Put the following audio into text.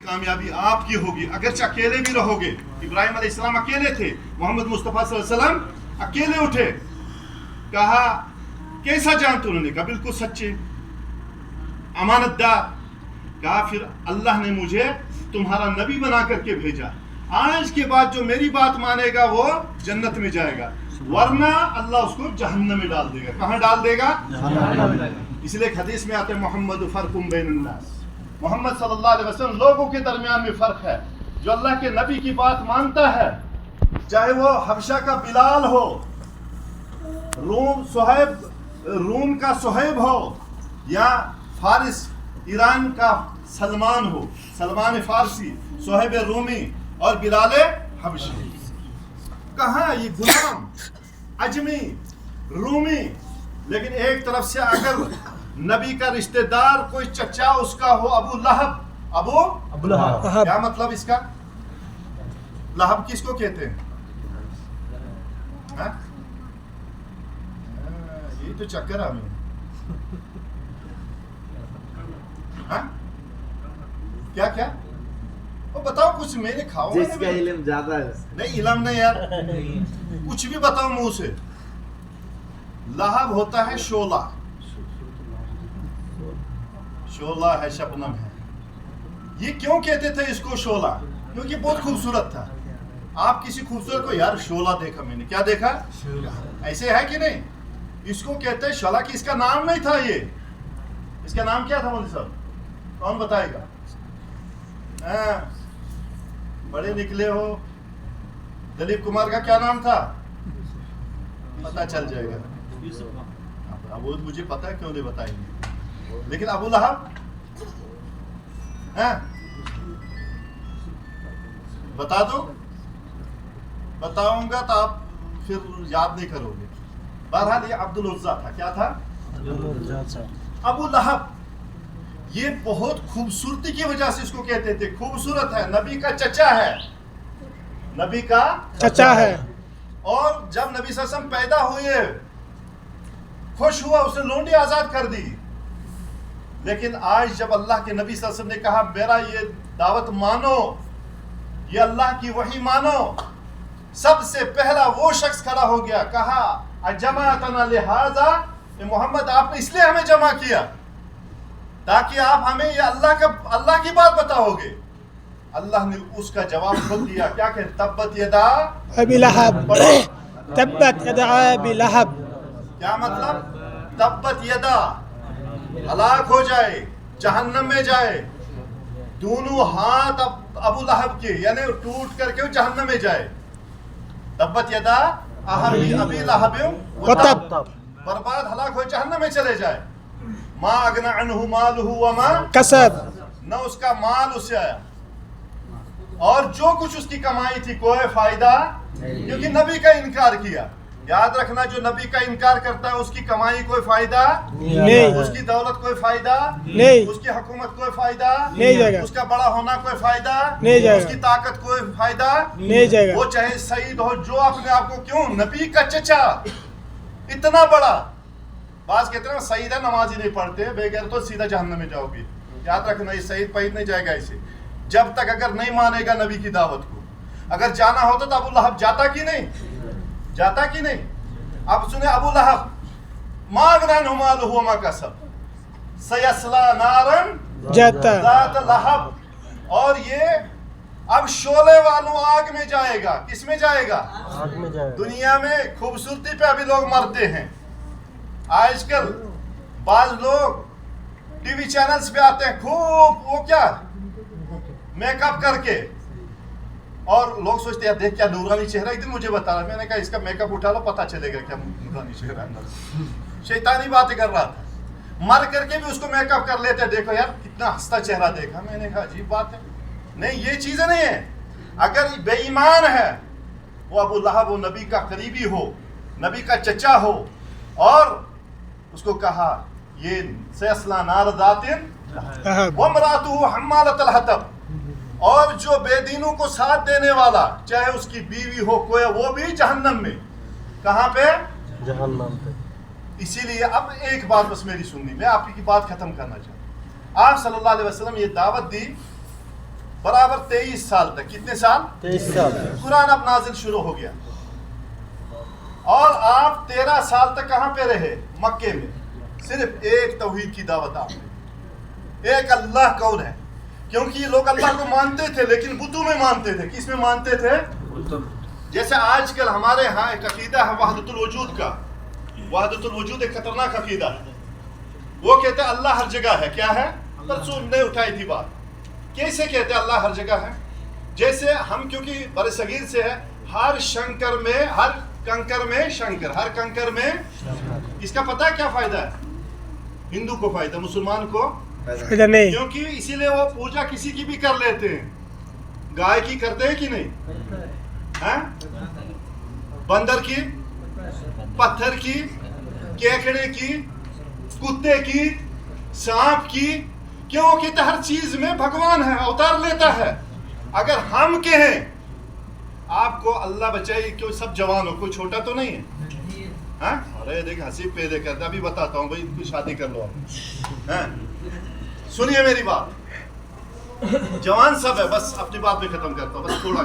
कामयाबी आपकी होगी, अगरचे अकेले भी रहोगे। इब्राहिम अलैहिस्सलाम अकेले थे, मोहम्मद मुस्तफ़ा सल्लल्लाहु अलैहि वसल्लम अकेले उठे। कहा कैसा जानते? उन्होंने कहा बिल्कुल सच्चे, अमानतदार। कहा फिर अल्लाह ने मुझे तुम्हारा नबी बना करके भेजा, आज के बाद जो मेरी बात मानेगा वो जन्नत में जाएगा, वरना अल्लाह उसको जहन्नम में डाल देगा। कहाँ डाल देगा? इसलिए एक हदीस में आते हैं मोहम्मद फर्कुम बैनन्नास, मोहम्मद सल्लल्लाहु अलैहि वसल्लम लोगों के दरमियान में फर्क है। जो अल्लाह के नबी की बात मानता है, चाहे वो हबशा का बिलाल हो, रूम का सुहैब हो, या फारिस ईरान का सलमान हो, सलमान फारसी, सुहैब रूमी और बिलाल हबशी। कहाँ ये गुलाम अजमी रूमी, लेकिन एक तरफ से अगर नबी का रिश्तेदार कोई चचा उसका हो अबू लहब, अबू लहब, क्या मतलब इसका? लहब किसको कहते हैं? ये तो चक्कर है हमें। क्या क्या वो बताओ कुछ, मैंने खाओ जिसका इल्म ज्यादा है। नहीं इल्म नहीं यार, कुछ भी बताओ मुंह से। लहब होता है शोला, शोला है, शबनम है। ये क्यों कहते थे इसको शोला? क्योंकि बहुत खूबसूरत था। आप किसी खूबसूरत को यार शोला देखा मैंने, क्या देखा? ऐसे है कि नहीं? इसको कहते हैं शोला, कि इसका नाम नहीं था ये। इसका नाम क्या था मौलवी साहब? कौन बताएगा? बड़े निकले हो। दिलीप कुमार का क्या नाम था? पता चल जाएगा। अब वो मुझे पता है, क्यों नहीं बताएंगे। लेकिन अबू लहब बता दो, बताऊंगा तो आप फिर याद नहीं करोगे। बहरहाल ये अब्दुल उज़्ज़ा था। क्या था? अबू लहब। ये बहुत खूबसूरती की वजह से इसको कहते थे, खूबसूरत है, नबी का चचा है, नबी का चचा है। और जब नबी सल्लल्लाहु अलैहि वसल्लम पैदा हुए, खुश हुआ, उसने लोंडी आजाद कर दी। लेकिन आज जब अल्लाह के नबी सल्लल्लाहु अलैहि वसल्लम ने कहा मेरा ये दावत मानो, ये अल्लाह की वही मानो, सबसे पहला वो शख्स खड़ा हो गया, कहा अजमाअतना लिहाजा, मोहम्मद आपने इसलिए हमें जमा किया ताकि आप हमें ये अल्लाह की बात बताओगे। अल्लाह ने उसका जवाब खुद दिया। क्या कहते? तब्बत यदा अबी लहब, तब्बत यदा अबी लहब। क्या मतलब? तब्बत यदा, हलाक हो जाए, जहन्नम में जाए, दोनों हाथ अबू लहब के, यानी टूट करके जहन्नम में जाए। तब्बत यदा अबी लहब व तब, बर्बाद हलाक हो जहन्नम में चले जाए। मा अगना अन्हु मालुहु व मा कसब, न उसका माल उसे आया और जो कुछ उसकी कमाई थी कोई फायदा, क्योंकि नबी का इनकार किया। याद रखना, जो नबी का इनकार करता है उसकी कमाई कोई फायदा नहीं, उसकी दौलत कोई फायदा नहीं, उसकी हुकूमत कोई फायदा नहीं जाएगा, उसका बड़ा होना कोई फायदा नहीं जाएगा, उसकी ताकत कोई फायदा नहीं जाएगा। वो चाहे शहीद हो, जो अपने आप को, क्यों नबी का चचा इतना बड़ा। बात कहते हैं शहीद है, नमाज ही नहीं पढ़ते, बेगैर तो सीधा जहन्नम में जाओगे। याद रखना, ये शहीद पहीद नहीं जाएगा इसे, जब तक अगर नहीं मानेगा नबी की दावत को। अगर जाना होता तो अबू लहब जाता कि नहीं? जाता कि नहीं? अब सुने, अबू लहब मागनान मालुहु मा कसब सयस्ला नारन ज़ात लहब, और ये अब शोले वालों आग में जाएगा। किस में जाएगा? आग में जाएगा। दुनिया में खूबसूरती पे अभी लोग मरते हैं। आजकल बाज लोग टीवी चैनल्स पे आते हैं, खूब वो क्या मेकअप करके, और लोग सोचते हैं देख क्या नूरानी चेहरा। एक दिन मुझे बता रहा, मैंने कहा इसका मेकअप उठा लो, पता चलेगा क्या नूरानी चेहरा अंदर। शैतानी बातें कर रहा था, मर करके भी उसको मेकअप कर लेते, देखो यार कितना हंसता चेहरा देखा। मैंने कहा अजीब बात है, नहीं ये चीजें नहीं है। अगर बेईमान है वो अबू लहब वो नबी का करीबी हो, नबी का चचा हो, और उसको कहा ये सयस्ला नार ज़ातिन व इम्राअतुहु हम्मालतल हतब, और जो बेदीनों को साथ देने वाला, चाहे उसकी बीवी हो कोई, वो भी जहन्नम में। कहाँ पे? जहन्नम पे। इसीलिए अब एक बात बस मेरी सुननी, मैं आपकी बात खत्म करना चाहता हूँ। आप सल्लल्लाहु अलैहि वसल्लम ये दावत दी, बराबर 23 साल तक। कितने साल? 23 साल। कुरान अब नाजिल शुरू हो गया और आप 13 साल तक कहां पे रहे? मक्के में। सिर्फ एक तौहीद की दावत आपने, एक अल्लाह कौन है। क्योंकि ये लोग अल्लाह को मानते थे लेकिन बुतों में मानते थे। किस में मानते थे? जैसे आजकल हमारे यहाँ एक अकीदा है वहदतुल वजूद का। वहदतुल वजूद एक खतरनाक अकीदा है। वो कहते हैं अल्लाह हर जगह है। क्या है? परसों ने उठाई थी बात। कैसे कहते हैं अल्लाह हर जगह है? जैसे हम क्योंकि बड़े सगीर से है, हर शंकर में, हर कंकर में शंकर, हर कंकर में। इसका पता है क्या फायदा है? हिंदू को फायदा, मुसलमान को फायदा नहीं। क्योंकि इसीलिए वो पूजा किसी की भी कर लेते हैं। गाय की करते हैं कि नहीं? हैं? बंदर की, पत्थर की, केकड़े की, कुत्ते की, सांप की। क्यों? कहते हर चीज में भगवान है, अवतार लेता है। अगर हम कहें आपको अल्लाह बचाए, क्यों सब जवान हो, कोई छोटा तो नहीं है? हाँ? अरे देख हंसी पैदे करते, अभी बताता हूँ भाई, इनकी शादी कर लो आप। हैं? सुनिए मेरी बात, जवान सब है, बस अपनी बात में खत्म करता हूँ, बस थोड़ा